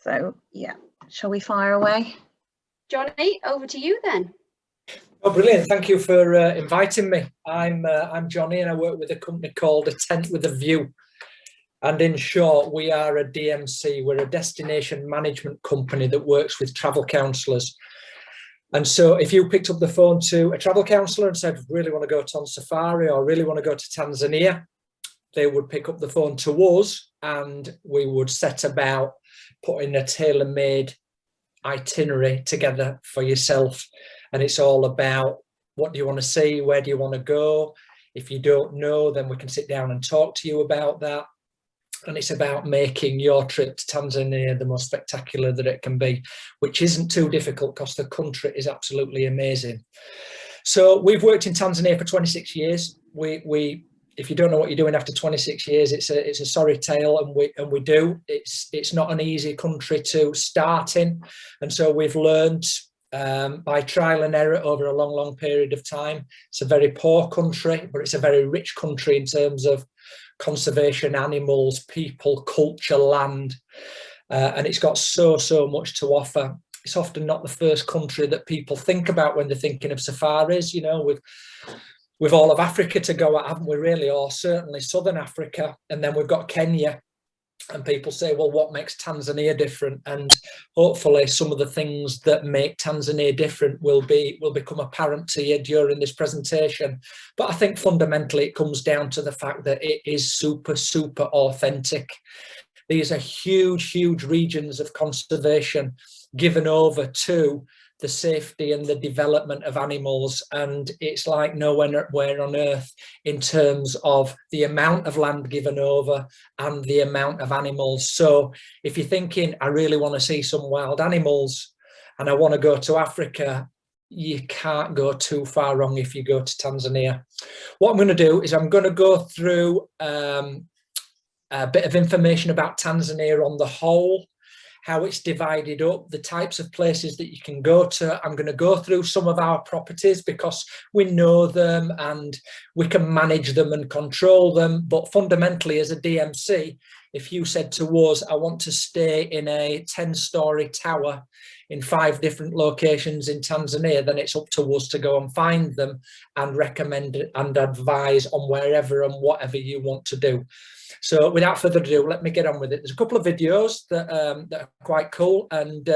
So yeah, shall we fire away? Johnny, over to you then. Oh, brilliant. Thank you for inviting me. I'm Johnny and I work with a company called A Tent with a View. And in short, we are a DMC. We're a destination management company that works with travel counsellors. And so if you picked up the phone to a travel counsellor and said, really want to go on safari or really want to go to Tanzania, they would pick up the phone to us and we would set about putting a tailor-made itinerary together for yourself. And it's all about what do you want to see, where do you want to go. If you don't know, then we can sit down and talk to you about that. And it's about making your trip to Tanzania the most spectacular that it can be, which isn't too difficult because the country is absolutely amazing. So we've worked in Tanzania for 26 years. If you don't know what you're doing after 26 years, it's a sorry tale, and we do. It's not an easy country to start in, and so we've learned by trial and error over a long period of time. It's a very poor country, but it's a very rich country in terms of conservation, animals, people, culture, land, and it's got so much to offer. It's often not the first country that people think about when they're thinking of safaris. You know, with all of Africa to go at, haven't we really, or certainly Southern Africa, and then we've got Kenya. And people say, well, what makes Tanzania different? And hopefully some of the things that make Tanzania different will become apparent to you during this presentation. But I think fundamentally it comes down to the fact that it is super authentic. These are huge regions of conservation given over to the safety and the development of animals, and it's like nowhere on earth in terms of the amount of land given over and the amount of animals. So if you're thinking, I really want to see some wild animals and I want to go to Africa, you can't go too far wrong if you go to Tanzania. What I'm going to do is I'm going to go through a bit of information about Tanzania on the whole, how it's divided up, the types of places that you can go to. I'm going to go through some of our properties because we know them and we can manage them and control them. But fundamentally, as a DMC, if you said to us, I want to stay in a 10-story tower in 5 different locations in Tanzania, then it's up to us to go and find them and recommend and advise on wherever and whatever you want to do. So without further ado, let me get on with it. There's a couple of videos that are quite cool, and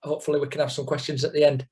hopefully we can have some questions at the end.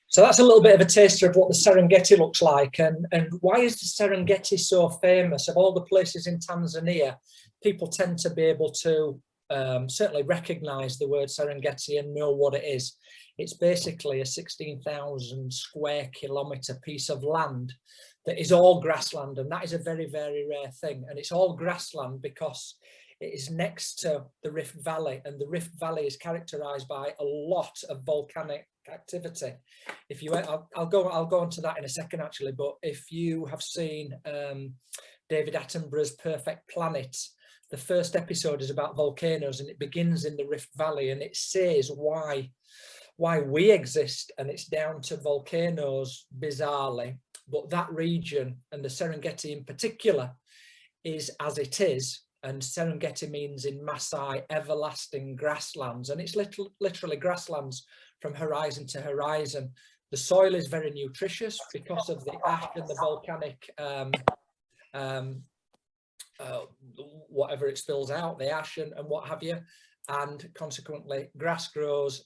So that's a little bit of a taster of what the Serengeti looks like, and why is the Serengeti so famous? Of all the places in Tanzania, people tend to be able to certainly recognise the word Serengeti and know what it is. It's basically a 16,000 square kilometre piece of land that is all grassland, and that is a very rare thing. And it's all grassland because it is next to the Rift Valley, and the Rift Valley is characterised by a lot of volcanic activity. If you, I'll go on to that in a second actually, but if you have seen David Attenborough's Perfect Planet, the first episode is about volcanoes, and it begins in the Rift Valley, and it says why we exist, and it's down to volcanoes, bizarrely. But that region, and the Serengeti in particular, is as it is, and Serengeti means in Maasai everlasting grasslands, and it's literally grasslands from horizon to horizon. The soil is very nutritious because of the ash and the volcanic whatever it spills out, the ash and what have you, and consequently grass grows,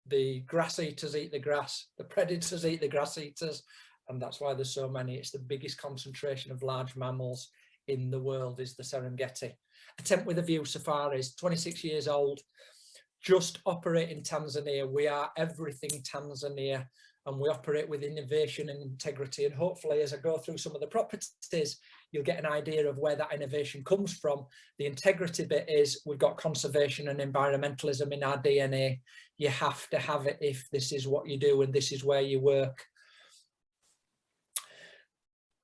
the grass eaters eat the grass, the predators eat the grass eaters, and that's why there's so many. It's the biggest concentration of large mammals in the world, is the Serengeti. A Tent with a View safaris, 26 years old, just operate in Tanzania. We are everything Tanzania, and we operate with innovation and integrity, and hopefully as I go through some of the properties, you'll get an idea of where that innovation comes from. The integrity bit is we've got conservation and environmentalism in our DNA. You have to have it if this is what you do and this is where you work.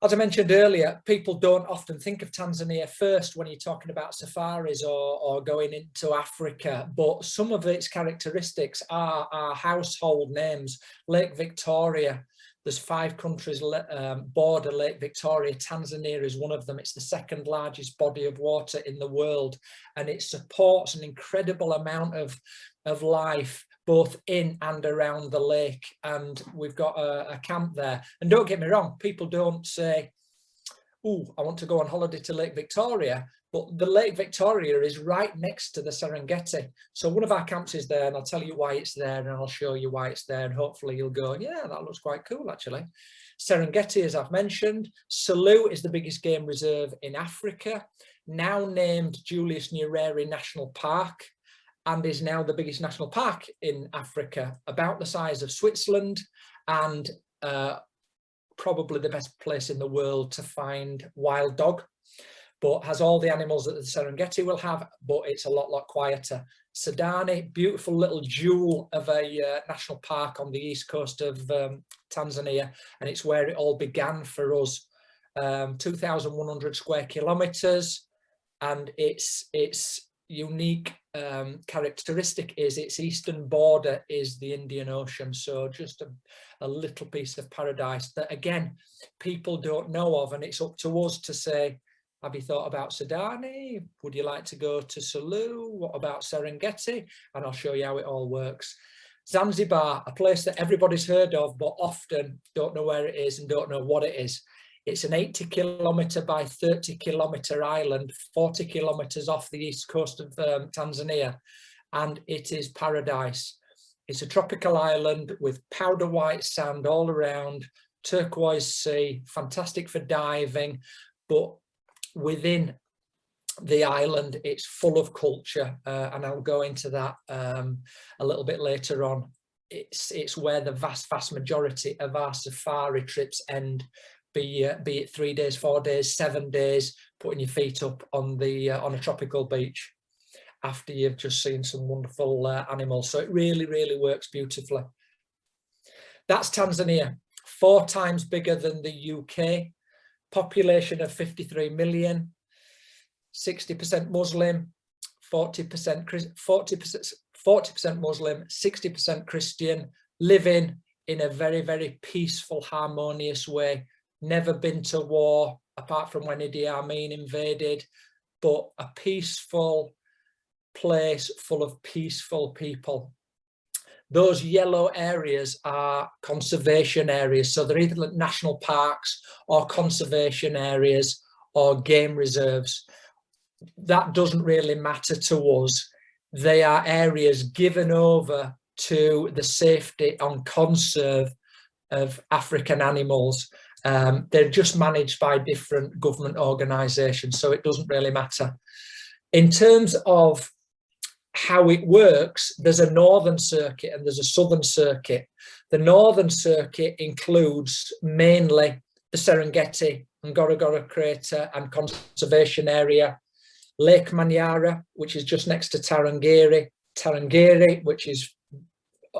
As I mentioned earlier, people don't often think of Tanzania first when you're talking about safaris or going into Africa, but some of its characteristics are household names. Lake Victoria, there's 5 countries border Lake Victoria. Tanzania is one of them. It's the second largest body of water in the world, and it supports an incredible amount of life both in and around the lake, and we've got a camp there. And don't get me wrong, people don't say, oh, I want to go on holiday to Lake Victoria, but the Lake Victoria is right next to the Serengeti. So one of our camps is there, and I'll tell you why it's there, and I'll show you why it's there, and hopefully you'll go, yeah, that looks quite cool actually. Serengeti, as I've mentioned. Selous is the biggest game reserve in Africa, now named Julius Nyerere National Park, and is now the biggest national park in Africa, about the size of Switzerland, and probably the best place in the world to find wild dog, but has all the animals that the Serengeti will have, but it's a lot quieter. Sadani, beautiful little jewel of a national park on the east coast of Tanzania, and it's where it all began for us. 2,100 square kilometers, and its unique characteristic is its eastern border is the Indian Ocean. So just a little piece of paradise that again people don't know of, and it's up to us to say, have you thought about Sadani? Would you like to go to Selous? What about Serengeti? And I'll show you how it all works. Zanzibar, a place that everybody's heard of but often don't know where it is and don't know what it is. It's an 80 kilometre by 30 kilometre island, 40 kilometres off the east coast of Tanzania, and it is paradise. It's a tropical island with powder white sand all around, turquoise sea, fantastic for diving, but within the island it's full of culture, and I'll go into that a little bit later on. It's where the vast majority of our safari trips end. Be it 3 days, 4 days, 7 days, putting your feet up on the on a tropical beach after you've just seen some wonderful animals. So it really works beautifully. That's Tanzania, 4 times bigger than the UK, population of 53 million, 60% Muslim, 40% Muslim, 60% Christian, living in a very peaceful, harmonious way. Never been to war apart from when Idi Amin invaded, but a peaceful place full of peaceful people. Those yellow areas are conservation areas, so they're either national parks or conservation areas or game reserves. That doesn't really matter to us. They are areas given over to the safety and conserve of African animals. They're just managed by different government organisations, so it doesn't really matter. In terms of how it works, there's a northern circuit and there's a southern circuit. The northern circuit includes mainly the Serengeti, Ngorongoro Crater and Conservation Area, Lake Manyara, which is just next to Tarangire, which is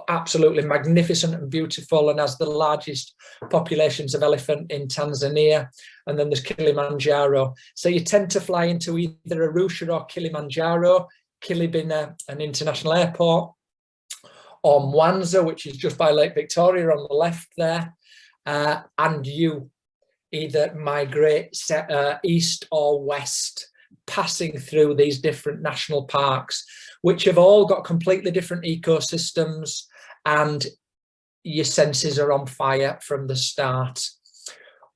absolutely magnificent and beautiful and has the largest populations of elephant in Tanzania. And then there's Kilimanjaro. So you tend to fly into either Arusha or Kilimanjaro, Kili being an international airport, or Mwanza, which is just by Lake Victoria on the left there, and you either migrate east or west, passing through these different national parks, which have all got completely different ecosystems, and your senses are on fire from the start.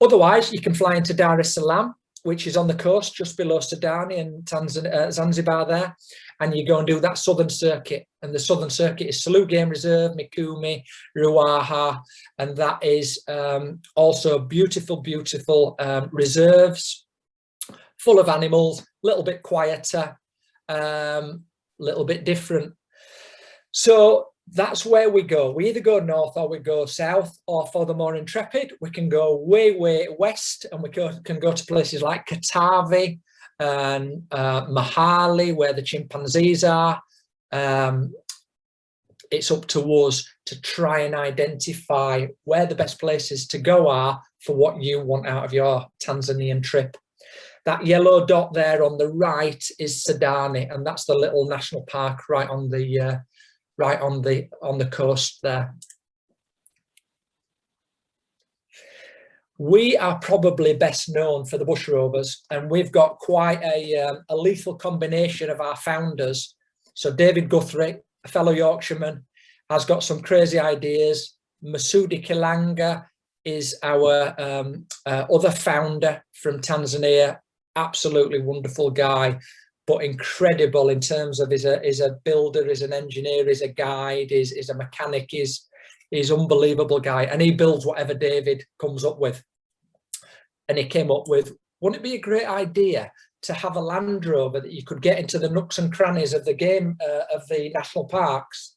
Otherwise, you can fly into Dar es Salaam, which is on the coast just below Sudani and Zanzibar there, and you go and do that southern circuit. And the southern circuit is Selous Game Reserve, Mikumi, Ruaha, and that is also beautiful, beautiful reserves, full of animals, a little bit quieter, little bit different. So that's where we go. We either go north or we go south, or for the more intrepid, we can go way, way west, and we can go to places like Katavi and Mahali, where the chimpanzees are. It's up to us to try and identify where the best places to go are for what you want out of your Tanzanian trip. That yellow dot there on the right is Sudani, and that's the little national park right on the coast there. We are probably best known for the bush rovers, and we've got quite a lethal combination of our founders. So David Guthrie, a fellow Yorkshireman, has got some crazy ideas. Masudi Kilanga is our other founder from Tanzania. Absolutely wonderful guy, but incredible in terms of is a builder, is an engineer, is a guide, is a mechanic, is unbelievable guy, and he builds whatever David comes up with. And he came up with, wouldn't it be a great idea to have a Land Rover that you could get into the nooks and crannies of the game of the national parks,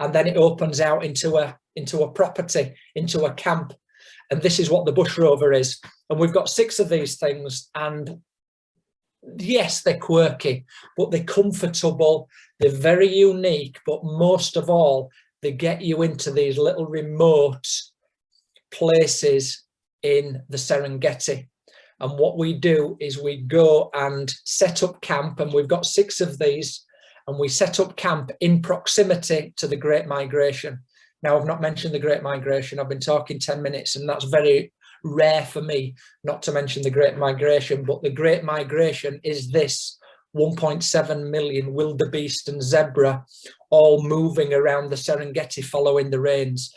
and then it opens out into a property, into a camp. And this is what the Bush Rover is. And we've got 6 of these things, and yes, they're quirky, but they're comfortable, they're very unique, but most of all, they get you into these little remote places in the Serengeti. And what we do is we go and set up camp, and we've got 6 of these, and we set up camp in proximity to the Great Migration. Now, I've not mentioned the Great Migration. I've been talking 10 minutes, and that's very rare for me not to mention the Great Migration. But the Great Migration is this 1.7 million wildebeest and zebra all moving around the Serengeti following the rains.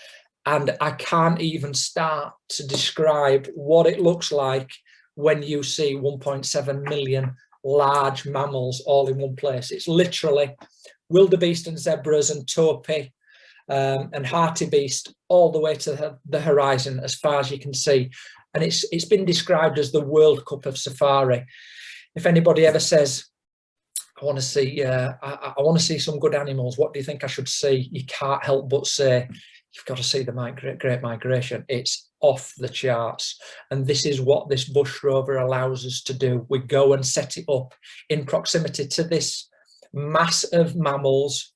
And I can't even start to describe what it looks like when you see 1.7 million large mammals all in one place. It's literally wildebeest and zebras and topi and hartebeest all the way to the horizon as far as you can see. And it's been described as the World Cup of safari. If anybody ever says, I want to see I want to see some good animals, what do you think I should see? You can't help but say, you've got to see the Great Migration. It's off the charts. And this is what this Bush Rover allows us to do. We go and set it up in proximity to this mass of mammals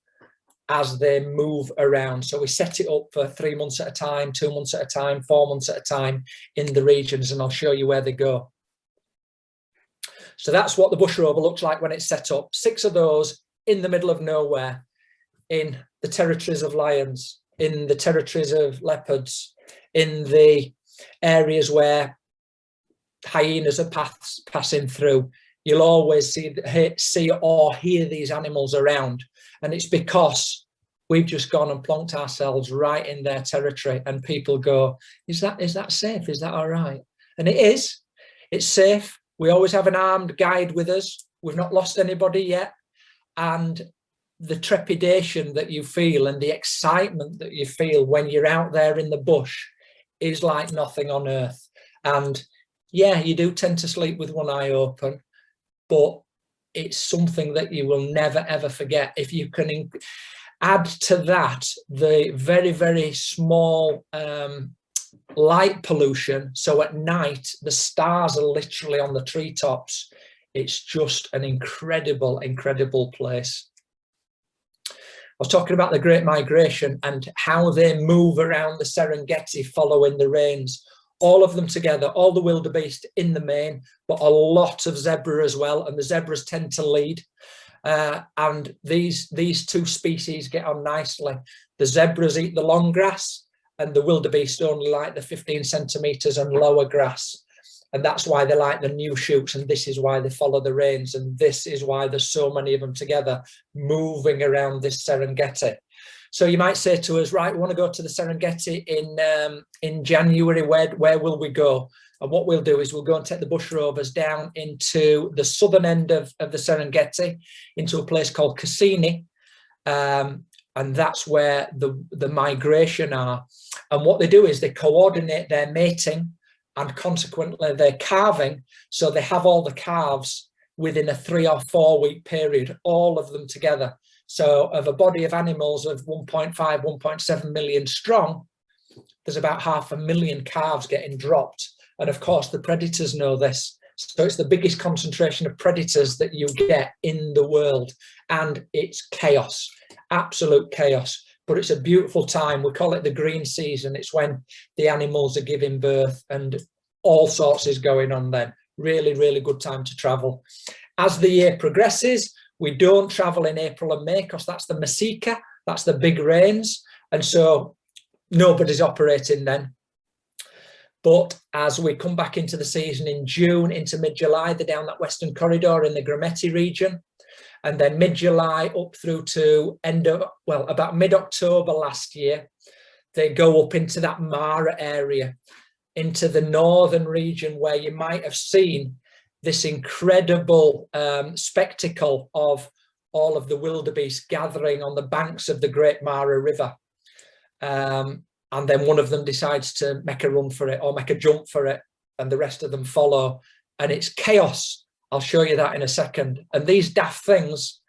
as they move around. So we set it up for 3 months at a time, 2 months at a time, 4 months at a time in the regions, and I'll show you where they go. So that's what the Bush Rover looks like when it's set up. 6 of those in the middle of nowhere, in the territories of lions, in the territories of leopards, in the areas where hyenas are passing through. You'll always see or hear these animals around. And it's because we've just gone and plonked ourselves right in their territory, and people go, is that safe? Is that all right? And it is. It's safe. We always have an armed guide with us. We've not lost anybody yet. And the trepidation that you feel and the excitement that you feel when you're out there in the bush is like nothing on earth. And yeah, you do tend to sleep with one eye open, but it's something that you will never, ever forget. If you can add to that the very, very small light pollution. So at night, the stars are literally on the treetops. It's just an incredible, incredible place. I was talking about the Great Migration and how they move around the Serengeti following the rains. All of them together, all the wildebeest in the main, but a lot of zebra as well. And the zebras tend to lead. And these 2 species get on nicely. The zebras eat the long grass, and the wildebeest only like the 15 centimetres and lower grass. And that's why they like the new shoots, and this is why they follow the rains, and this is why there's so many of them together moving around this Serengeti. So you might say to us, right, we want to go to the Serengeti in January, where will we go? And what we'll do is we'll go and take the bush rovers down into the southern end of the Serengeti, into a place called Kusini, and that's where the migration are. And what they do is they coordinate their mating and consequently their calving, so they have all the calves within a 3 or 4 week period, all of them together. So of a body of animals of 1.5, 1.7 million strong, there's about 500,000 calves getting dropped. And of course, the predators know this. So it's the biggest concentration of predators that you get in the world. And it's chaos, absolute chaos. But it's a beautiful time. We call it the green season. It's when the animals are giving birth and all sorts is going on then. Really, really good time to travel. As the year progresses, we don't travel in April and May because that's the Masika, that's the big rains. And so nobody's operating then. But as we come back into the season in June, into mid-July, they're down that western corridor in the Grumeti region. And then mid-July up through to about mid-October last year, they go up into that Mara area, into the northern region where you might have seen this incredible spectacle of all of the wildebeest gathering on the banks of the Great Mara River. And then one of them decides to make a run for it or make a jump for it, and the rest of them follow. And it's chaos. I'll show you that in a second. And these daft things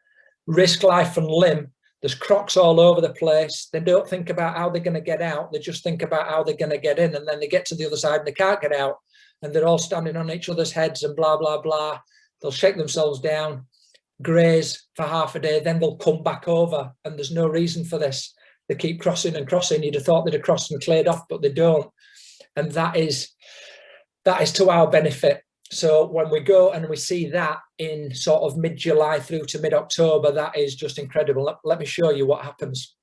risk life and limb. There's crocs all over the place. They don't think about how they're going to get out. They just think about how they're going to get in. And then they get to the other side and they can't get out. And they're all standing on each other's heads and blah, blah, blah. They'll shake themselves down, graze for half a day, then they'll come back over. And there's no reason for this. They keep crossing and crossing. You'd have thought they'd have crossed and cleared off, but they don't. And that is to our benefit. So when we go and we see that in sort of mid-July through to mid-October, that is just incredible. Let me show you what happens.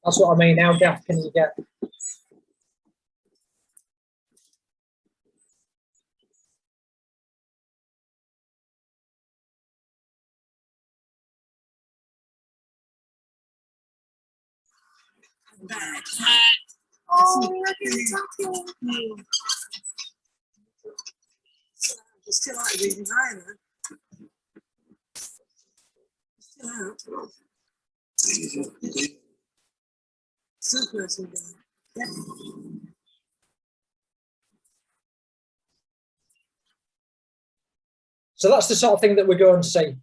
That's what I mean. How daft can you get? Oh, still out of the designer. Still out. Super. Yeah. So that's the sort of thing that we go and see.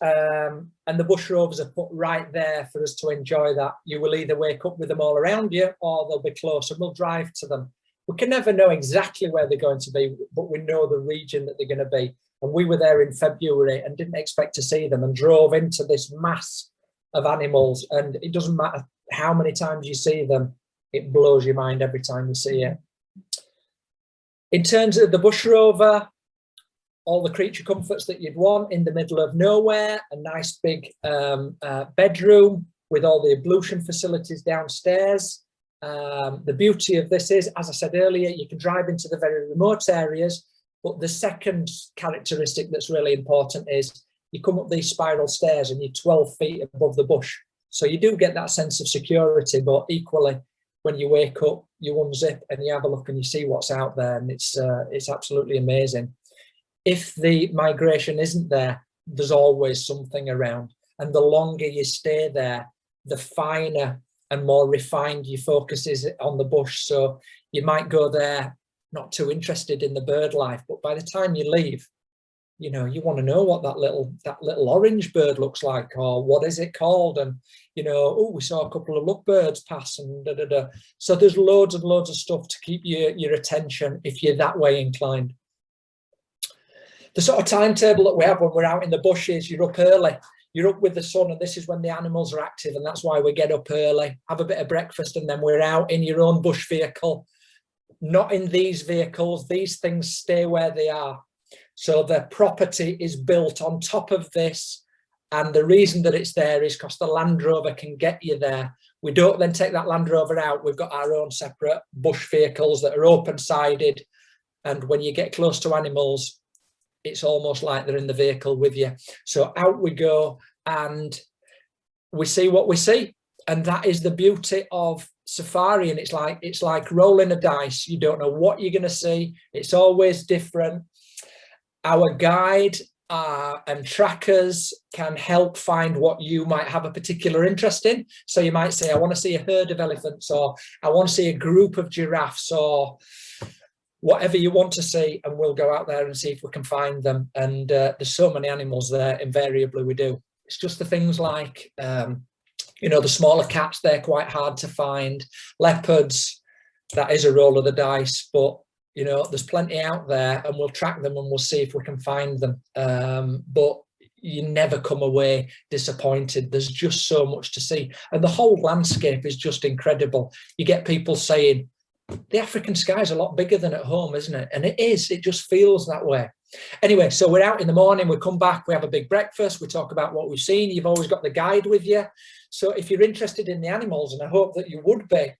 And the bush rovers are put right there for us to enjoy that. You will either wake up with them all around you or they'll be close and we'll drive to them. We can never know exactly where they're going to be, but we know the region that they're going to be. And we were there in February and didn't expect to see them and drove into this mass of animals. And it doesn't matter how many times you see them, it blows your mind every time you see it. In terms of the bush rover, all the creature comforts that you'd want in the middle of nowhere, a nice big bedroom with all the ablution facilities downstairs. The beauty of this is, as I said earlier, you can drive into the very remote areas, but the second characteristic that's really important is you come up these spiral stairs and you're 12 feet above the bush. So you do get that sense of security, but equally, when you wake up, you unzip and you have a look and you see what's out there, and it's absolutely amazing. If the migration isn't there, there's always something around. And the longer you stay there, the finer and more refined your focus is on the bush. So you might go there not too interested in the bird life, but by the time you leave, you know, you want to know what that little orange bird looks like, or what is it called, and you know, oh, we saw a couple of lovebirds pass, and da, da, da. So there's loads and loads of stuff to keep your attention if you're that way inclined. The sort of timetable that we have when we're out in the bushes, you're up early, you're up with the sun, and this is when the animals are active, and that's why we get up early, have a bit of breakfast, and then we're out in your own bush vehicle. Not in these vehicles, these things stay where they are. So the property is built on top of this, and the reason that it's there is because the Land Rover can get you there. We don't then take that Land Rover out. We've got our own separate bush vehicles that are open-sided, and when you get close to animals, it's almost like they're in the vehicle with you. So out we go, and we see what we see, and that is the beauty of safari. And it's like rolling a dice. You don't know what you're going to see. It's always different. Our guide and trackers can help find what you might have a particular interest in. So you might say, I want to see a herd of elephants, or I want to see a group of giraffes, or whatever you want to see, and we'll go out there and see if we can find them. And there's so many animals there, invariably we do. It's just the things like, you know, the smaller cats, they're quite hard to find. Leopards, that is a roll of the dice, but you know, there's plenty out there, and we'll track them and we'll see if we can find them. But you never come away disappointed. There's just so much to see. And the whole landscape is just incredible. You get people saying, the African sky is a lot bigger than at home, isn't it? And it is, it just feels that way. Anyway, so we're out in the morning, we come back, we have a big breakfast, we talk about what we've seen. You've always got the guide with you. So if you're interested in the animals, and I hope that you would be,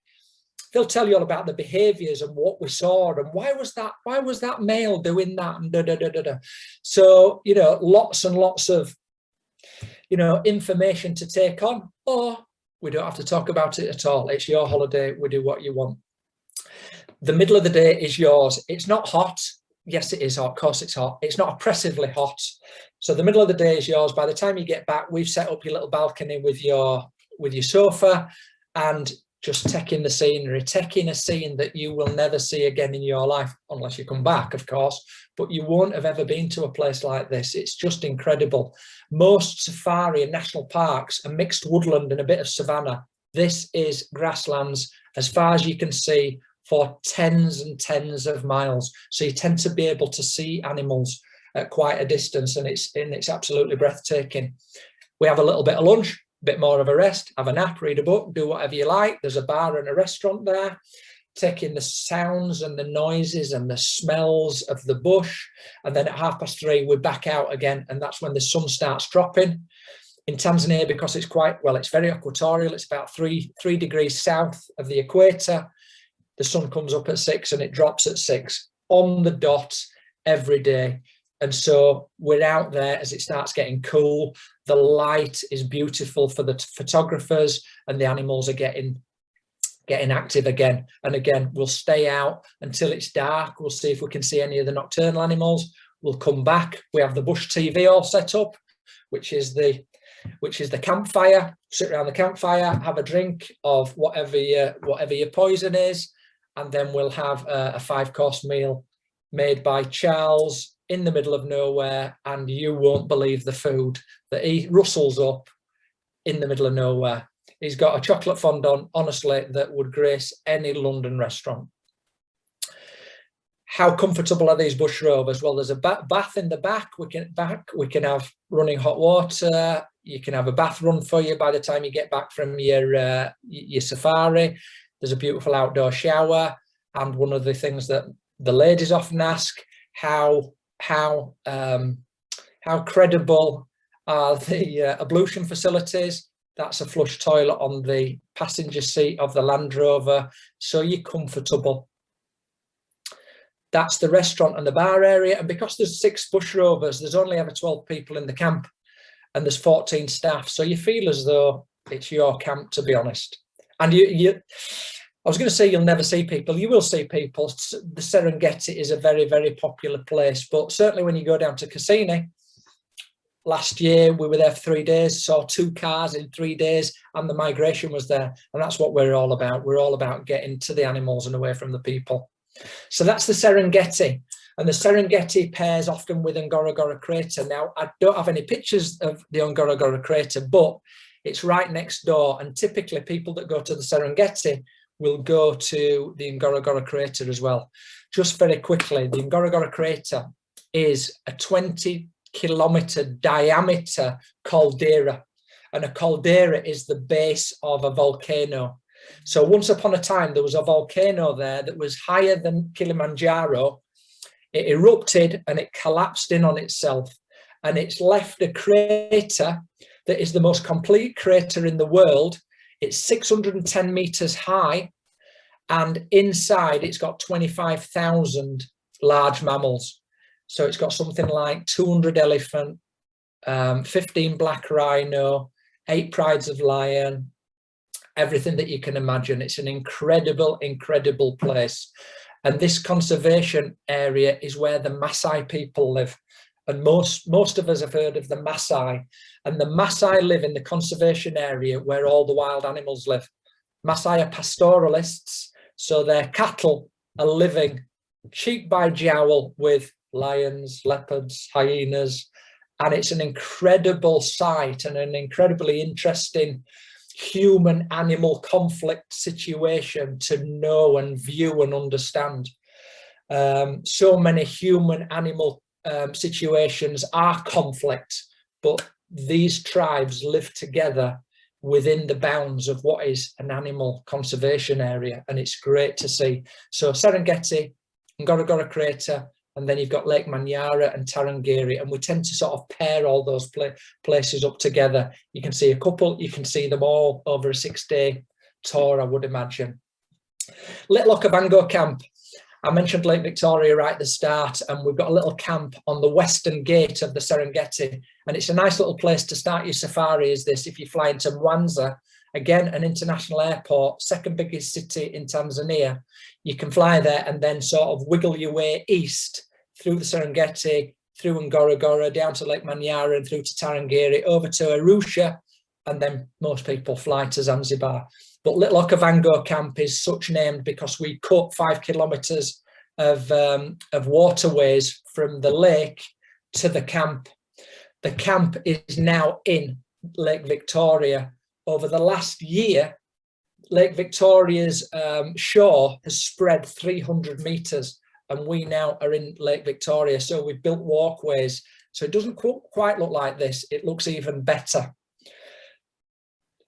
they'll tell you all about the behaviors and what we saw, and why was that male doing that, and da, da, da, da, da. So, you know, lots and lots of, you know, information to take on, or we don't have to talk about it at all. It's your holiday, we do what you want. The middle of the day is yours. It's not hot. Yes, it is hot. Of course it's hot. It's not oppressively hot. So the middle of the day is yours. By the time you get back, we've set up your little balcony with your sofa, and just taking the scenery, taking a scene that you will never see again in your life, unless you come back, of course, but you won't have ever been to a place like this. It's just incredible. Most safari and national parks are mixed woodland and a bit of savanna. This is grasslands as far as you can see for tens and tens of miles. So you tend to be able to see animals at quite a distance, and it's absolutely breathtaking. We have a little bit of lunch, bit more of a rest, have a nap, read a book, do whatever you like. There's a bar and a restaurant there, taking the sounds and the noises and the smells of the bush. And then at 3:30 we're back out again, and that's when the sun starts dropping. In Tanzania, because it's quite, well, it's very equatorial, it's about 3 degrees south of the equator. The sun comes up at 6 and it drops at 6 on the dot every day. And so we're out there as it starts getting cool. The light is beautiful for the photographers, and the animals are getting active again. And again, we'll stay out until it's dark. We'll see if we can see any of the nocturnal animals. We'll come back. We have the bush TV all set up, which is the campfire. Sit around the campfire, have a drink of whatever your poison is, and then we'll have a 5-course meal made by Charles in the middle of nowhere, and you won't believe the food that he rustles up in the middle of nowhere. He's got a chocolate fondant, honestly, that would grace any London restaurant. How comfortable are these bush rovers? Well, there's a bath in the back. We can have running hot water. You can have a bath run for you by the time you get back from your safari. There's a beautiful outdoor shower, and one of the things that the ladies often ask, how credible are the ablution facilities? That's a flush toilet on the passenger seat of the Land Rover, so you're comfortable. That's the restaurant and the bar area, and because there's 6 bush rovers, there's only ever 12 people in the camp, and there's 14 staff, so you feel as though it's your camp, to be honest. And I was going to say you'll never see people. You will see people. The Serengeti is a very, very popular place, but certainly when you go down to Cassini, last year we were there for 3 days, saw 2 cars in 3 days, and the migration was there. And that's what we're all about. We're all about getting to the animals and away from the people. So that's the Serengeti. And the Serengeti pairs often with Ngorongoro Crater. Now, I don't have any pictures of the Ngorongoro Crater, but it's right next door. And typically people that go to the Serengeti will go to the Ngorongoro Crater as well. Just very quickly, the Ngorongoro Crater is a 20-kilometer diameter caldera, and a caldera is the base of a volcano. So once upon a time, there was a volcano there that was higher than Kilimanjaro. It erupted and it collapsed in on itself, and it's left a crater that is the most complete crater in the world. It's 610 meters high, and inside it's got 25,000 large mammals. So it's got something like 200 elephant, 15 black rhino, 8 prides of lion, everything that you can imagine. It's an incredible, incredible place. And this conservation area is where the Maasai people live. And most of us have heard of the Maasai. And the Maasai live in the conservation area where all the wild animals live. Maasai are pastoralists, so their cattle are living cheek by jowl with lions, leopards, hyenas. And it's an incredible sight and an incredibly interesting human-animal conflict situation to know and view and understand. So many human-animal situations are conflict, but these tribes live together within the bounds of what is an animal conservation area, and it's great to see. So Serengeti, Ngorongoro Crater, and then you've got Lake Manyara and Tarangire, and we tend to sort of pair all those places up together. You can see a couple, you can see them all over a 6-day tour, I would imagine. Little Bangor Camp. I mentioned Lake Victoria right at the start, and we've got a little camp on the western gate of the Serengeti, and it's a nice little place to start your safari. Is this if you fly into Mwanza, again an international airport, second biggest city in Tanzania. You can fly there and then sort of wiggle your way east through the Serengeti, through Ngorongoro, down to Lake Manyara and through to Tarangire, over to Arusha, and then most people fly to Zanzibar. But Little Bangor Camp is such named because we cut 5 kilometers of waterways from the lake to the camp. The camp is now in Lake Victoria. Over the last year, Lake Victoria's shore has spread 300 meters, and we now are in Lake Victoria. So we've built walkways. So it doesn't quite look like this. It looks even better.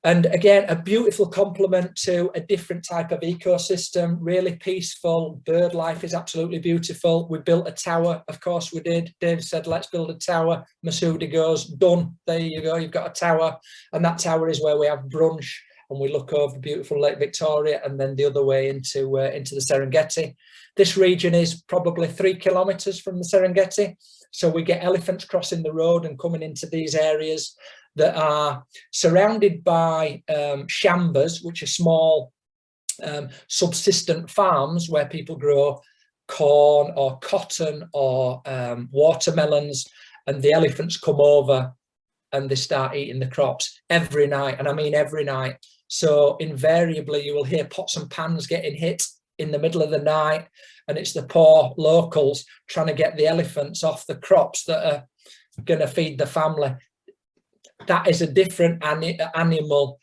And again, a beautiful complement to a different type of ecosystem, really peaceful. Bird life is absolutely beautiful. We built a tower, of course we did. Dave said, let's build a tower. Masoudi goes, done. There you go, you've got a tower. And that tower is where we have brunch, and we look over beautiful Lake Victoria and then the other way into the Serengeti. This region is probably 3 kilometers from the Serengeti. So we get elephants crossing the road and coming into these areas that are surrounded by shambas, which are small subsistent farms where people grow corn or cotton or watermelons, and the elephants come over and they start eating the crops every night. And I mean every night. So invariably you will hear pots and pans getting hit in the middle of the night, and it's the poor locals trying to get the elephants off the crops that are going to feed the family. That is a different animal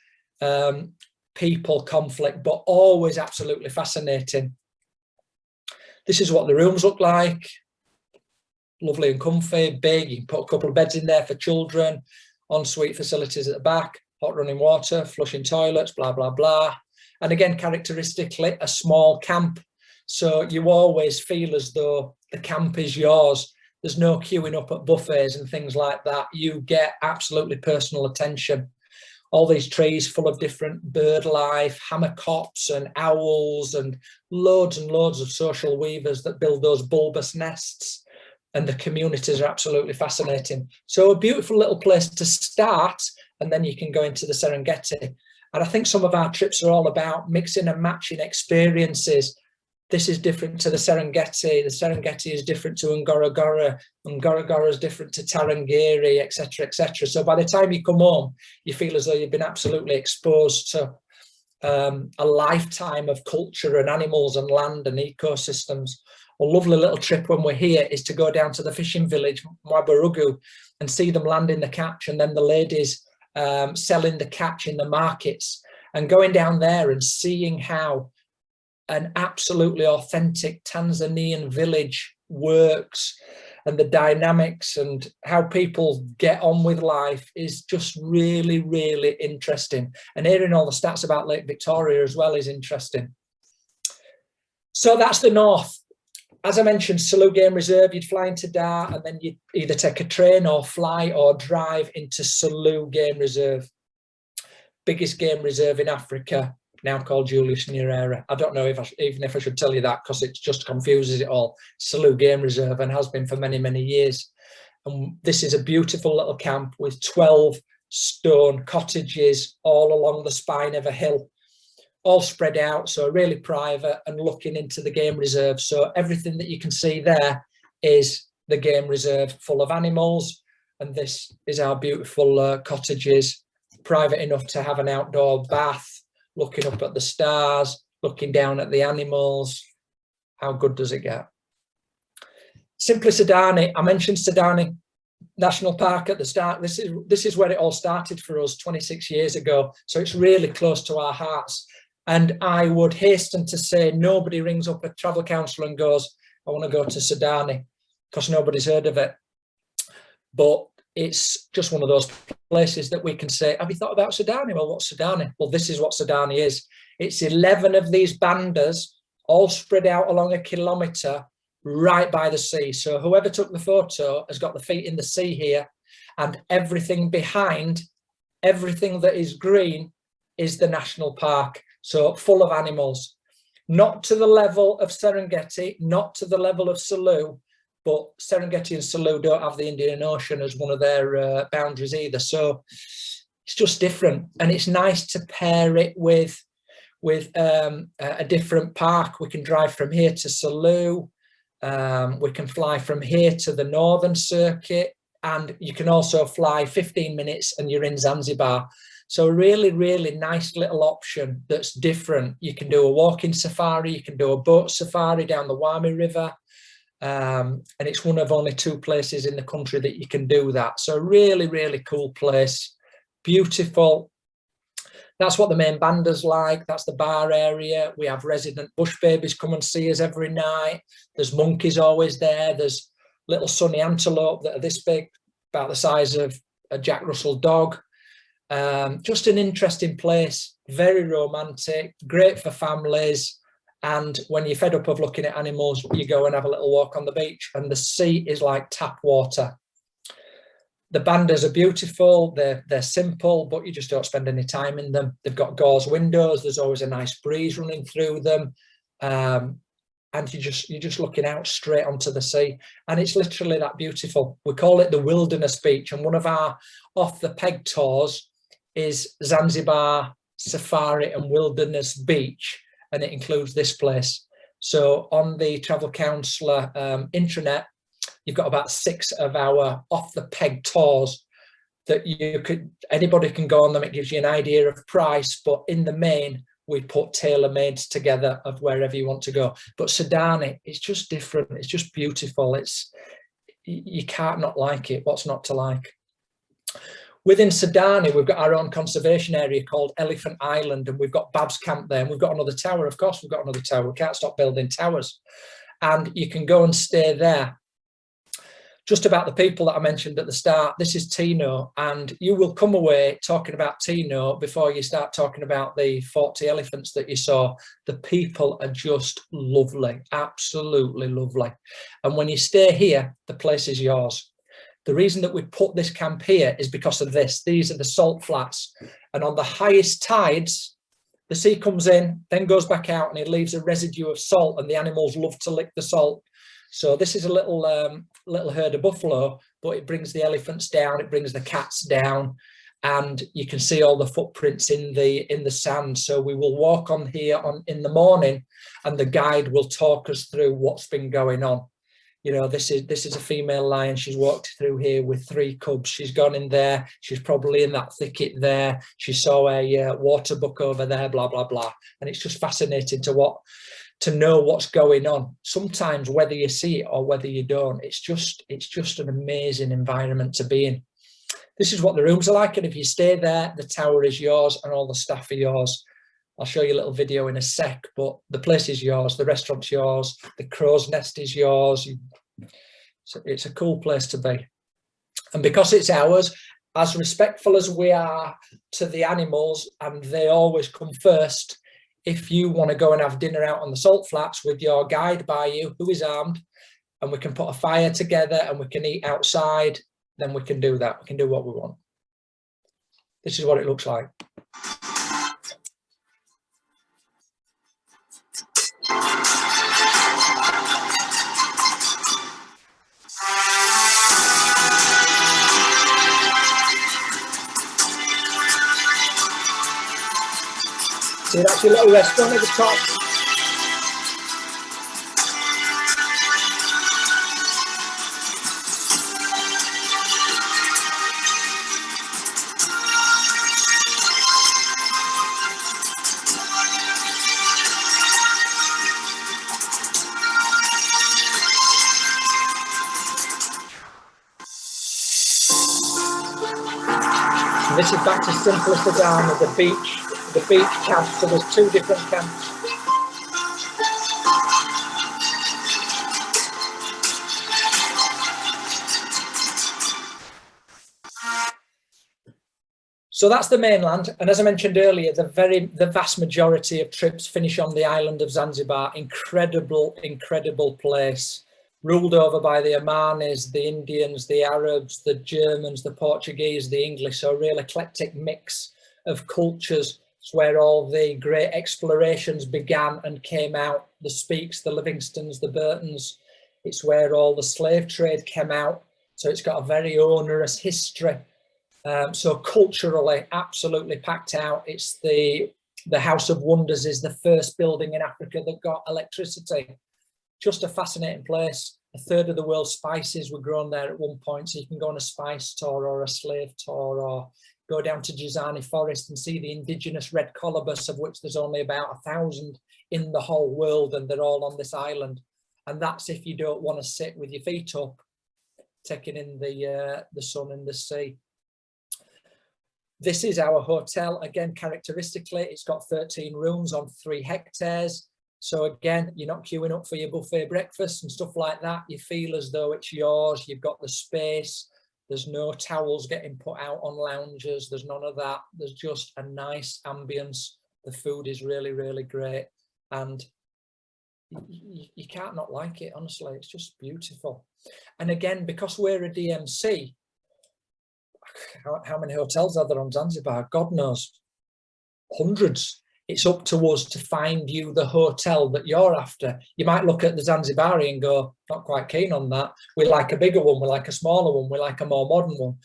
people conflict, but always absolutely fascinating. This is what the rooms look like. Lovely and comfy, big. You can put a couple of beds in there for children, ensuite facilities at the back, hot running water, flushing toilets, blah, blah, blah. And again, characteristically, a small camp. So you always feel as though the camp is yours. There's no queuing up at buffets and things like that. You get absolutely personal attention. All these trees full of different bird life, hammercops and owls, and loads of social weavers that build those bulbous nests. And the communities are absolutely fascinating. So a beautiful little place to start, and then you can go into the Serengeti. And I think some of our trips are all about mixing and matching experiences. This is different to the Serengeti. The Serengeti is different to Ngorongoro. Ngorongoro is different to Tarangire, etc., etc. So by the time you come home, you feel as though you've been absolutely exposed to a lifetime of culture and animals and land and ecosystems. A lovely little trip when we're here is to go down to the fishing village, Mwabarugu, and see them landing the catch, and then the ladies selling the catch in the markets, and going down there and seeing how an absolutely authentic Tanzanian village works, and the dynamics and how people get on with life is just really, really interesting. And hearing all the stats about Lake Victoria as well is interesting. So that's the north. As I mentioned, Selous Game Reserve, you'd fly into Dar, and then you'd either take a train or fly or drive into Selous Game Reserve. Biggest game reserve in Africa, now called Julius Nyerere. I don't know even if I should tell you that, because it just confuses it all. Selous Game Reserve, and has been for many, many years. And this is a beautiful little camp with 12 stone cottages all along the spine of a hill, all spread out, so really private and looking into the game reserve. So everything that you can see there is the game reserve, full of animals. And this is our beautiful cottages, private enough to have an outdoor bath, looking up at the stars, looking down at the animals. How good does it get? Simply Sudani. I mentioned Sudani National Park at the start. This is where it all started for us 26 years ago. So it's really close to our hearts. And I would hasten to say nobody rings up a travel counsellor and goes, I want to go to Sudani, because nobody's heard of it. But it's just one of those places that we can say, have you thought about Sudani? Well, what's Sudani? Well, this is what Sudani is. It's 11 of these bandas all spread out along a kilometre right by the sea. So whoever took the photo has got the feet in the sea here, and everything behind, everything that is green is the national park. So full of animals, not to the level of Serengeti, not to the level of Selous, but Serengeti and Selous don't have the Indian Ocean as one of their boundaries either. So it's just different, and it's nice to pair it with a different park. We can drive from here to Selous. We can fly from here to the Northern Circuit, and you can also fly 15 minutes and you're in Zanzibar. So really, really nice little option that's different. You can do a walking safari, you can do a boat safari down the Wami River. And it's one of only 2 places in the country that you can do that. So really, really cool place. Beautiful. That's what the main banda's like. That's the bar area. We have resident bush babies come and see us every night. There's monkeys always there. There's little sunny antelope that are this big, about the size of a Jack Russell dog. Just an interesting place, very romantic, great for families. And when you're fed up of looking at animals, you go and have a little walk on the beach, and the sea is like tap water. The bandas are beautiful, they're simple, but you just don't spend any time in them. They've got gauze windows, there's always a nice breeze running through them. And you're just looking out straight onto the sea, and it's literally that beautiful. We call it the Wilderness Beach, and one of our off the peg tours is Zanzibar Safari and Wilderness Beach, and it includes this place. So on the travel counsellor intranet, you've got about 6 of our off the peg tours that anybody can go on them. It gives you an idea of price, but in the main, we put tailor-made together of wherever you want to go. But Sudani, it's just different. It's just beautiful. You can't not like it. What's not to like? Within Sudani, we've got our own conservation area called Elephant Island, and we've got Bab's Camp there, and we've got another tower. Of course, we've got another tower. We can't stop building towers. And you can go and stay there. Just about the people that I mentioned at the start, this is Tino, and you will come away talking about Tino before you start talking about the 40 elephants that you saw. The people are just lovely, absolutely lovely. And when you stay here, the place is yours. The reason that we put this camp here is because of this. These are the salt flats, and on the highest tides, the sea comes in, then goes back out, and it leaves a residue of salt, and the animals love to lick the salt. So this is a little herd of buffalo, but it brings the elephants down, it brings the cats down, and you can see all the footprints in the sand. So we will walk on here in the morning, and the guide will talk us through what's been going on. You know, this is a female lion. She's walked through here with 3 cubs. She's gone in there. She's probably in that thicket there. She saw a water buck over there, blah, blah, blah. And it's just fascinating to know what's going on. Sometimes whether you see it or whether you don't, it's just an amazing environment to be in. This is what the rooms are like. And if you stay there, the tower is yours and all the staff are yours. I'll show you a little video in a sec, but the place is yours, the restaurant's yours, the crow's nest is yours. So it's a cool place to be. And because it's ours, as respectful as we are to the animals, and they always come first, if you want to go and have dinner out on the salt flats with your guide by you, who is armed, and we can put a fire together and we can eat outside, then we can do that. We can do what we want. This is what it looks like. See, that's your little restaurant at the top. And this is back to simplest of down at the beach camp. So there's 2 different camps. So that's the mainland, and as I mentioned earlier, the vast majority of trips finish on the island of Zanzibar. Incredible place, ruled over by the Omanis, the Indians, the Arabs, the Germans, the Portuguese, the English. So a real eclectic mix of cultures. It's where all the great explorations began and came out. The Speaks, the Livingstons, the Burtons. It's where all the slave trade came out. So it's got a very onerous history. So culturally, absolutely packed out. It's the House of Wonders is the first building in Africa that got electricity. Just a fascinating place. 1/3 of the world's spices were grown there at one point. So you can go on a spice tour or a slave tour, or go down to Jizani Forest and see the indigenous red colobus, of which there's only about 1,000 in the whole world, and they're all on this island. And that's if you don't want to sit with your feet up, taking in the sun and the sea. This is our hotel. Again, characteristically, it's got 13 rooms on 3 hectares. So again, you're not queuing up for your buffet breakfast and stuff like that. You feel as though it's yours. You've got the space. There's no towels getting put out on lounges. There's none of that. There's just a nice ambience. The food is really, really great. And you can't not like it, honestly. It's just beautiful. And again, because we're a DMC, how many hotels are there on Zanzibar? God knows. Hundreds. It's up to us to find you the hotel that you're after. You might look at the Zanzibari and go, not quite keen on that. We like a bigger one. We like a smaller one. We like a more modern one.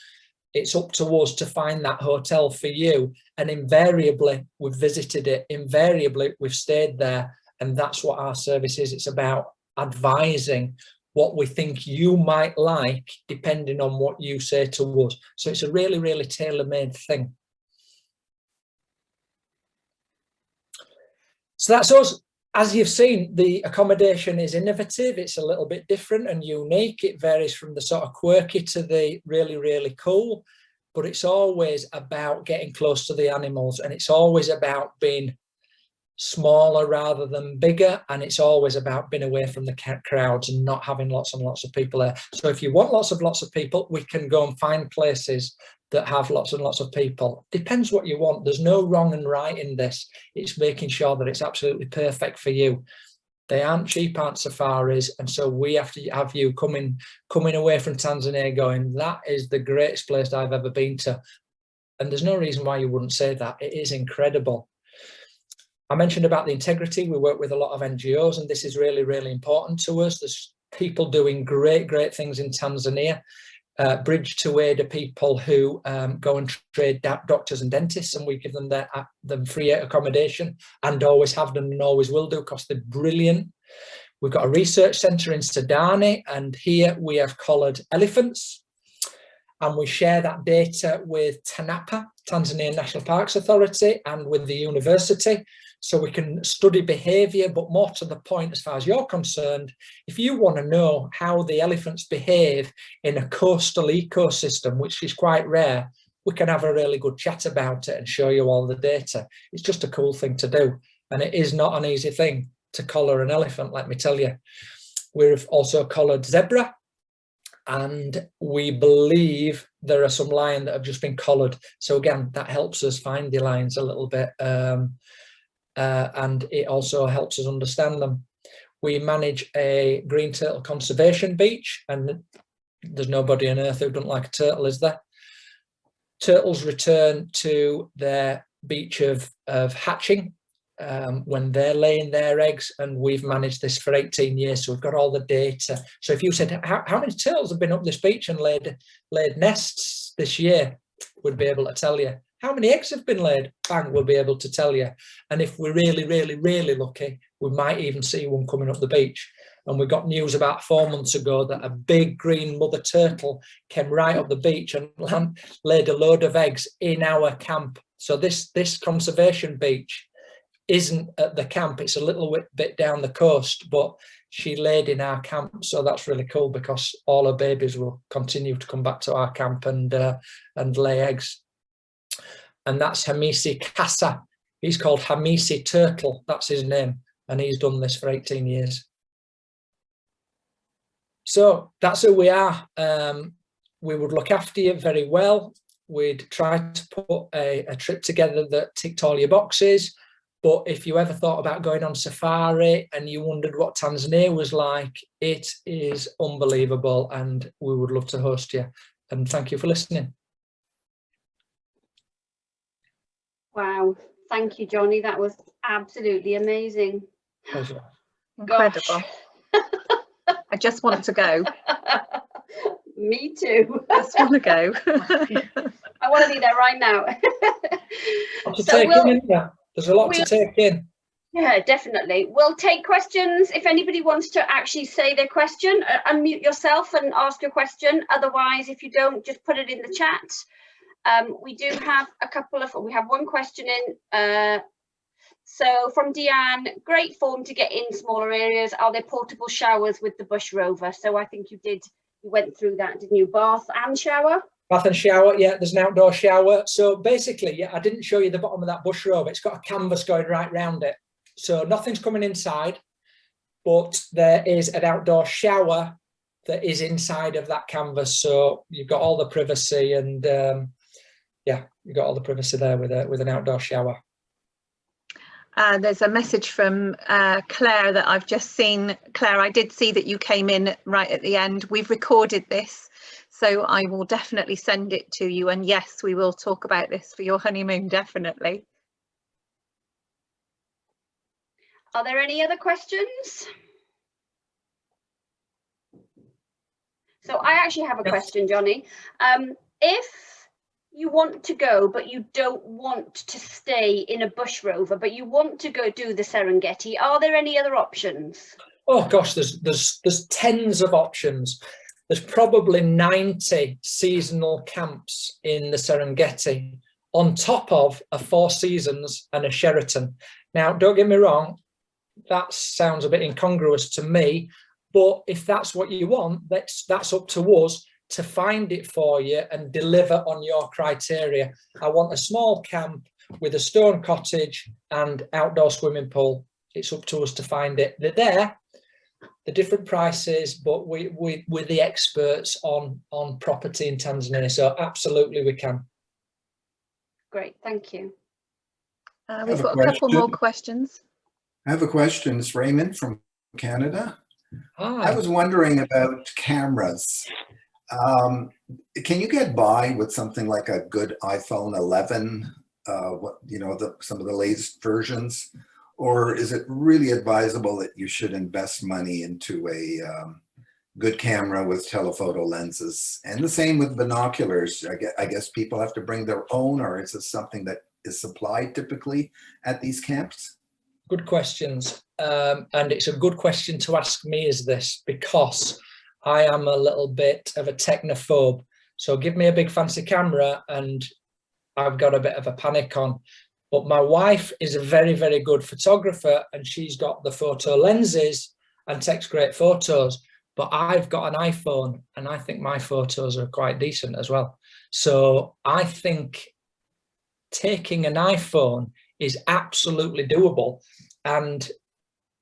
It's up to us to find that hotel for you. And invariably, we've visited it. Invariably, we've stayed there. And that's what our service is. It's about advising what we think you might like, depending on what you say to us. So it's a really, really tailor-made thing. So that's us. As you've seen, the accommodation is innovative. It's a little bit different and unique. It varies from the sort of quirky to the really, really cool, but it's always about getting close to the animals, and it's always about being smaller rather than bigger, and it's always about being away from the crowds and not having lots and lots of people there. So if you want lots of people, we can go and find places that have lots and lots of people. Depends what you want. There's no wrong and right in this. It's making sure that it's absolutely perfect for you. They aren't cheap, aren't safaris, and so we have to have you coming away from Tanzania going, that is the greatest place I've ever been to. And there's no reason why you wouldn't say that. It is incredible. I mentioned about the integrity. We work with a lot of NGOs, and this is really, really important to us. There's people doing great things in Tanzania. bridge to aid of people who go and trade doctors and dentists, and we give them them free accommodation, and always have done and always will do because they're brilliant. We've got a research centre in Sudani, and here we have collared elephants, and we share that data with TANAPA, Tanzania National Parks Authority, and with the university, so we can study behaviour. But more to the point, as far as you're concerned, if you want to know how the elephants behave in a coastal ecosystem, which is quite rare, we can have a really good chat about it and show you all the data. It's just a cool thing to do, and it is not an easy thing to collar an elephant, let me tell you. We've also collared zebra, and we believe there are some lion that have just been collared. So again, that helps us find the lions a little bit, and it also helps us understand them. We manage a green turtle conservation beach, and there's nobody on earth who doesn't like a turtle, is there? Turtles return to their beach of hatching when they're laying their eggs, and we've managed this for 18 years, so we've got all the data. So if you said how many turtles have been up this beach and laid nests this year, we'd be able to tell you. How many eggs have been laid? Bang, we'll be able to tell you. And if we're really, really, really lucky, we might even see one coming up the beach. And we got news about 4 months ago that a big green mother turtle came right up the beach and laid a load of eggs in our camp. So this conservation beach isn't at the camp, it's a little bit down the coast, but she laid in our camp. So that's really cool, because all her babies will continue to come back to our camp and lay eggs. And that's Hamisi Kassa. He's called Hamisi Turtle, that's his name, and he's done this for 18 years. So that's who we are. We would look after you very well. We'd try to put a trip together that ticked all your boxes. But if you ever thought about going on safari and you wondered what Tanzania was like, it is unbelievable, and we would love to host you. And thank you for listening. Wow. Thank you, Johnny. That was absolutely amazing. Pleasure. Incredible. Gosh. I just want to go. Me too. Just want to go. I want to be there right now. There's a lot to take in. Yeah, definitely. We'll take questions. If anybody wants to actually say their question, unmute yourself and ask your question. Otherwise, if you don't, just put it in the chat. We do have we have one question in. So from Deanne, great form to get in smaller areas. Are there portable showers with the Bush Rover? So I think you went through that, didn't you? Bath and shower? Bath and shower, yeah, there's an outdoor shower. So basically, yeah, I didn't show you the bottom of that Bush Rover. It's got a canvas going right round it. So nothing's coming inside, but there is an outdoor shower that is inside of that canvas. So you've got all the privacy, and yeah, you've got all the privacy there with an outdoor shower. There's a message from Claire that I've just seen. Claire, I did see that you came in right at the end. We've recorded this, so I will definitely send it to you. And yes, we will talk about this for your honeymoon, definitely. Are there any other questions? So I actually have a question, Johnny. If you want to go, but you don't want to stay in a Bush Rover, but you want to go do the Serengeti, are there any other options? Oh gosh, there's tens of options. There's probably 90 seasonal camps in the Serengeti, on top of a 4 Seasons and a Sheraton. Now, don't get me wrong, that sounds a bit incongruous to me, but if that's what you want, that's up to us to find it for you and deliver on your criteria. I want a small camp with a stone cottage and outdoor swimming pool. It's up to us to find it. They're there, the different prices, but we're the experts on property in Tanzania, so absolutely we can. Great, thank you. We've got a couple more questions. I have a question. It's Raymond from Canada. Hi. I was wondering about cameras. Can you get by with something like a good iPhone 11, some of the latest versions? Or is it really advisable that you should invest money into a good camera with telephoto lenses. And the same with binoculars. I guess people have to bring their own, or is this something that is supplied typically at these camps? Good questions. And it's a good question to ask me is this, because I am a little bit of a technophobe. So give me a big fancy camera and I've got a bit of a panic on. But my wife is a very, very good photographer, and she's got the photo lenses and takes great photos. But I've got an iPhone, and I think my photos are quite decent as well. So I think taking an iPhone is absolutely doable. And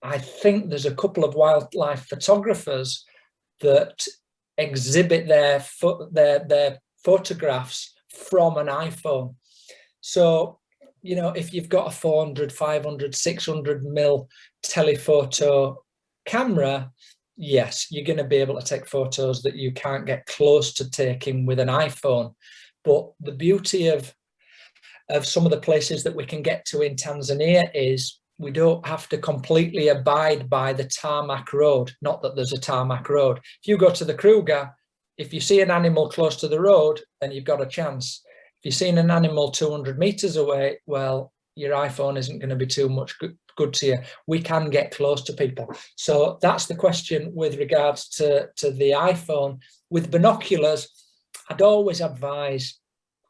I think there's a couple of wildlife photographers that exhibit their photographs from an iPhone. So, you know, if you've got a 400, 500, 600 mil telephoto camera, yes, you're going to be able to take photos that you can't get close to taking with an iPhone. But the beauty of some of the places that we can get to in Tanzania is we don't have to completely abide by the tarmac road. Not that there's a tarmac road. If you go to the Kruger, if you see an animal close to the road, then you've got a chance. If you've seen an animal 200 meters away, well, your iPhone isn't going to be too much good to you. We can get close to people. So that's the question with regards to the iPhone. With binoculars, I'd always advise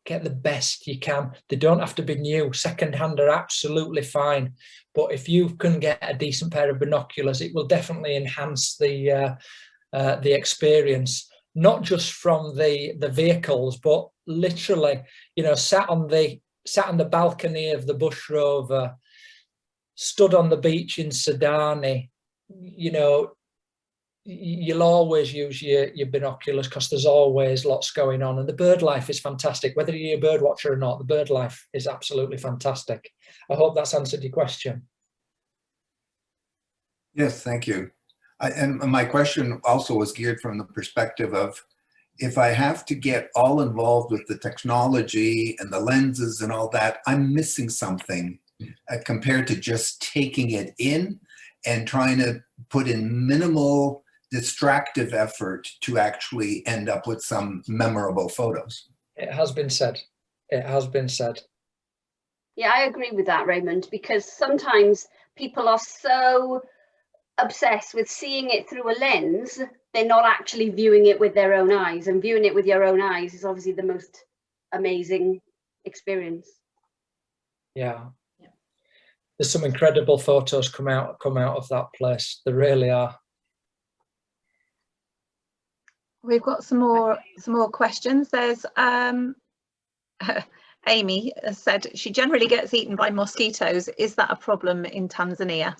get the best you can. They don't have to be new. Second-hand are absolutely fine. But if you can get a decent pair of binoculars, it will definitely enhance the experience, not just from the vehicles, but literally, you know, sat on the balcony of the Bush Rover, stood on the beach in Sudani, you know, you'll always use your binoculars because there's always lots going on, and the bird life is fantastic. Whether you're a bird watcher or not, the bird life is absolutely fantastic. I hope that's answered your question. Yes, thank you. And my question also was geared from the perspective of, if I have to get all involved with the technology and the lenses and all that, I'm missing something compared to just taking it in and trying to put in minimal distractive effort to actually end up with some memorable photos. It has been said. It has been said. Yeah, I agree with that, Raymond, because sometimes people are so obsessed with seeing it through a lens, they're not actually viewing it with their own eyes, and viewing it with your own eyes is obviously the most amazing experience. Yeah. There's some incredible photos come out of that place. There really are. We've got some more questions. There's Amy has said she generally gets eaten by mosquitoes. Is that a problem in Tanzania?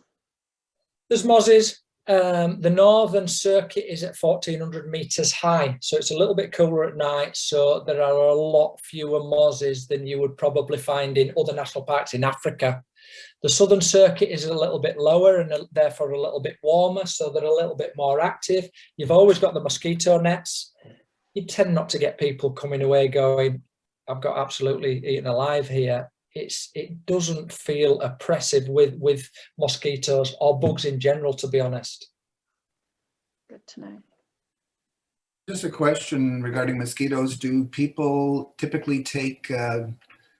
There's mozzies. The northern circuit is at 1400 meters high, so it's a little bit cooler at night, so there are a lot fewer mozzies than you would probably find in other national parks in Africa. The southern circuit is a little bit lower and therefore a little bit warmer, so they're a little bit more active. You've always got the mosquito nets. You tend not to get people coming away going, I've got absolutely eaten alive here. It doesn't feel oppressive with mosquitoes or bugs in general, to be honest. Good to know. Just a question regarding mosquitoes. Do people typically take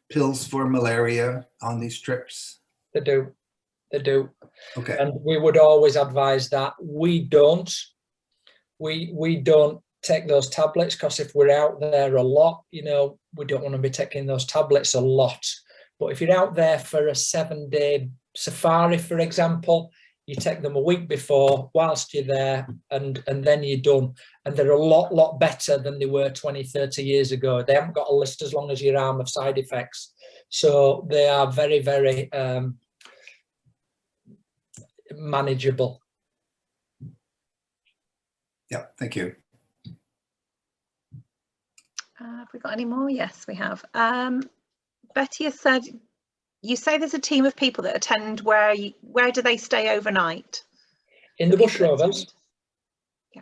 pills for malaria on these trips? They do. They do. Okay. And we would always advise that. We don't. We don't take those tablets because if we're out there a lot, you know, we don't want to be taking those tablets a lot. But if you're out there for a 7-day safari, for example, you take them a week before whilst you're there, and then you're done. And they're a lot better than they were 20, 30 years ago. They haven't got a list as long as your arm of side effects. So they are very, very manageable. Yeah, thank you. Have we got any more? Yes, we have. Betty has said, you say there's a team of people that attend. Where do they stay overnight? In the Bush Rovers. Yeah.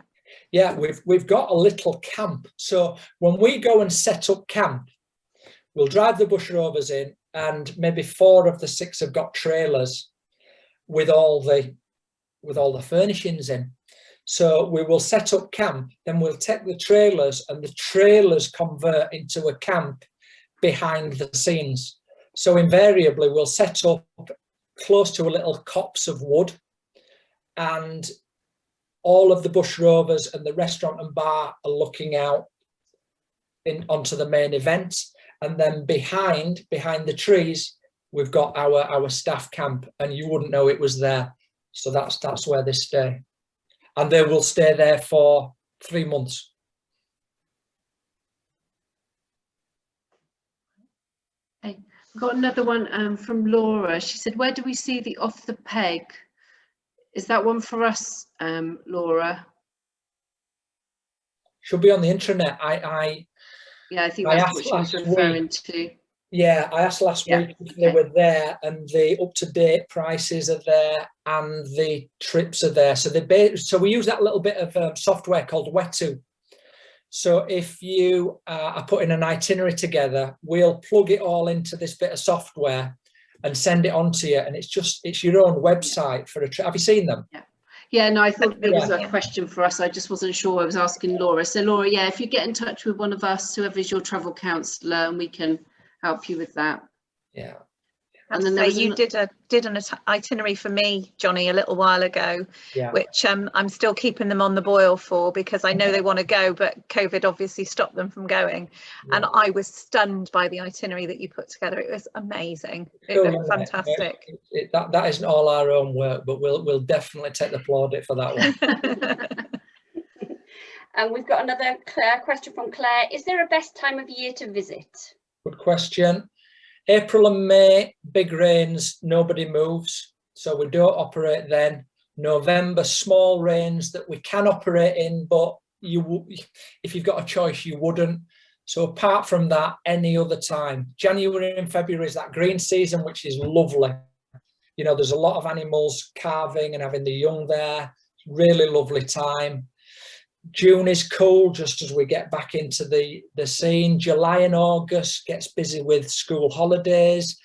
Yeah, we've got a little camp. So when we go and set up camp, we'll drive the Bush Rovers in, and maybe 4 of the 6 have got trailers with all the furnishings in. So we will set up camp, then we'll take the trailers, and the trailers convert into a camp behind the scenes. So invariably we'll set up close to a little copse of wood, and all of the bush rovers and the restaurant and bar are looking out onto the main event. And then behind the trees, we've got our staff camp, and you wouldn't know it was there. So that's where they stay. And they will stay there for 3 months. Okay. I've got another one from Laura. She said, where do we see the Off the Peg? Is that one for us, Laura? Should be on the intranet. Yeah, I think that's what she was referring to. Yeah, I asked last week if they were there, and the up-to-date prices are there and the trips are there. So we use that little bit of software called Wetu. So if you are putting an itinerary together, we'll plug it all into this bit of software and send it on to you, and it's your own website for a trip. Have you seen them? Yeah, no, I thought there was a question for us. I just wasn't sure. I was asking Laura. So Laura, yeah, if you get in touch with one of us, whoever's your travel counsellor, and we can help you with that. Yeah. And then you did an itinerary for me, Johnny, a little while ago, which I'm still keeping them on the boil for, because I know they want to go, but COVID obviously stopped them from going. Yeah. And I was stunned by the itinerary that you put together. It was amazing. It looked fantastic. That isn't all our own work, but we'll definitely take the plaudit for that one. And we've got another question from Claire. Is there a best time of year to visit? Good question. April and May, big rains, nobody moves, so we don't operate then. November, small rains that we can operate in, but if you've got a choice, you wouldn't. So apart from that, any other time. January and February is that green season, which is lovely. You know, there's a lot of animals calving and having the young there. Really lovely time. June is cool, just as we get back into the scene. July and August gets busy with school holidays.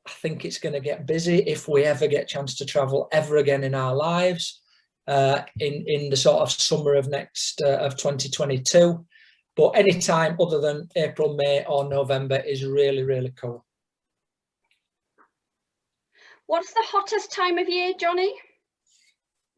I think it's going to get busy if we ever get a chance to travel ever again in our lives in the sort of summer of 2022. But any time other than April, May or November is really, really cool. What's the hottest time of year, Johnny?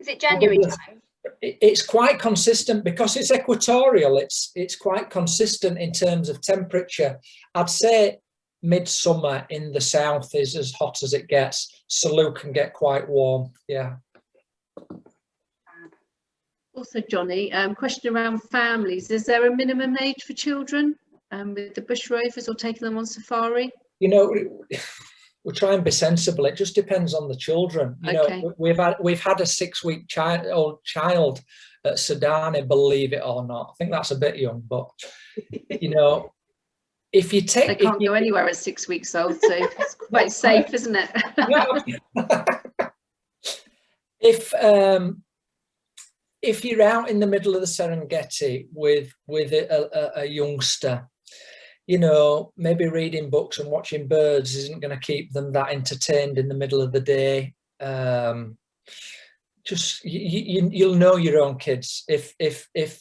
Is it January time? It's quite consistent because it's equatorial. It's quite consistent in terms of temperature. I'd say midsummer in the south is as hot as it gets. Salou can get quite warm. Yeah. Also, Johnny, question around families. Is there a minimum age for children with the bush rovers or taking them on safari? You know, we try and be sensible. It just depends on the children. You know, we've had a 6-week old child at Sudani, believe it or not. I think that's a bit young, but you know, if you take, they can't go anywhere at 6 weeks old, so it's quite safe, isn't it? If you're out in the middle of the Serengeti with a youngster, you know, maybe reading books and watching birds isn't going to keep them that entertained in the middle of the day. Just you'll know your own kids. If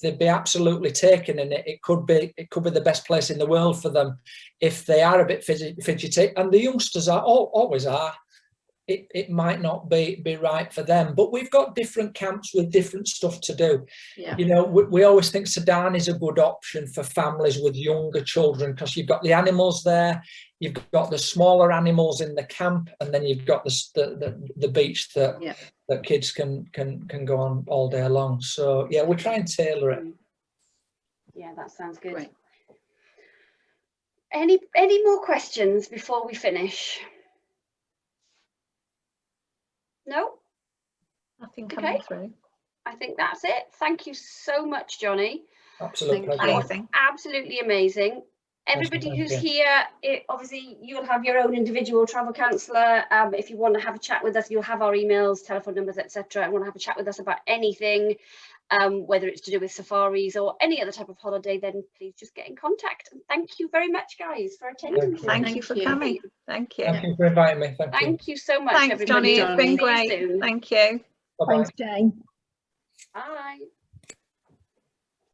they'd be absolutely taken in it, it could be the best place in the world for them. If they are a bit fidgety, and the youngsters always are, it might not be right for them. But we've got different camps with different stuff to do. Yeah. You know, we always think Sudan is a good option for families with younger children because you've got the animals there, you've got the smaller animals in the camp, and then you've got the beach that kids can go on all day long. So yeah, we try and tailor it. Yeah, that sounds good. Great. Any more questions before we finish? No? Nothing coming through. I think that's it. Thank you so much, Johnny. Absolutely. Absolutely amazing. Everybody who's here, obviously you'll have your own individual travel counsellor. If you want to have a chat with us, you'll have our emails, telephone numbers, etc. and want to have a chat with us about anything, whether it's to do with safaris or any other type of holiday, then please just get in contact. And thank you very much, guys, for attending. Thank you for coming. Thank you. Thank you for inviting me. Thank you so much. Thanks, everybody. Johnny. It's been great. Thank you. Bye-bye. Thanks, Jane. Bye.